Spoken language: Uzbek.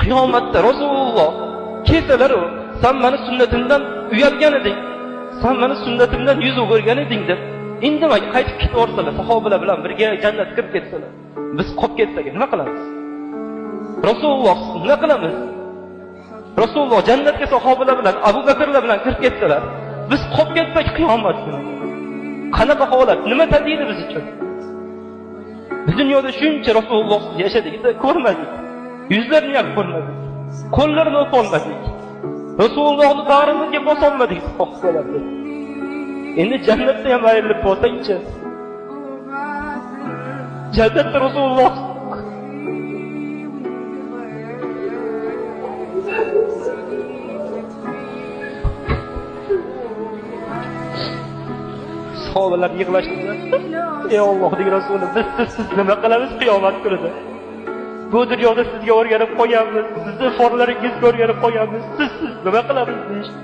qiyomatda Rasululloh kelsalar, sen meni sunnatimdan uyalgan eding, sen meni sunnatimdan yuz o'girgan eding deb indamay qaytib ketaversalar, sahobalar bilan birga jannatga kirib ketsalar, biz qolib ketsak nima qilamiz? Rasululloh nima qilamiz? Rasululloh jannatga sahobalar bilan, Abu Bakrlar bilan kirib ketsalar, biz qolib ketsak qiyomat kuni. Qanaqa holat, nima tadbiri biz uchun? Biz dunyoda shuncha Rasululloh yashadik, ko'rmadik. Yuzlarini ham ko'rmadik. Qo'llarini o'polmadik. Rasulullohni bag'rimizga bosolmadik sahobalarga. Endi jannatda ham ayrilib bo'lsak-chi? Jannatda Rasululloh sahobalar yig'lashdilar. Ey Allohning Rasuli, biz siz nima qilamiz qiyomat kunida? Bu dunyoda sizga o'rganib qo'yamiz, sizni forlaringizga o'rganib qo'yamiz. Siz nima qilamiz deyishdi.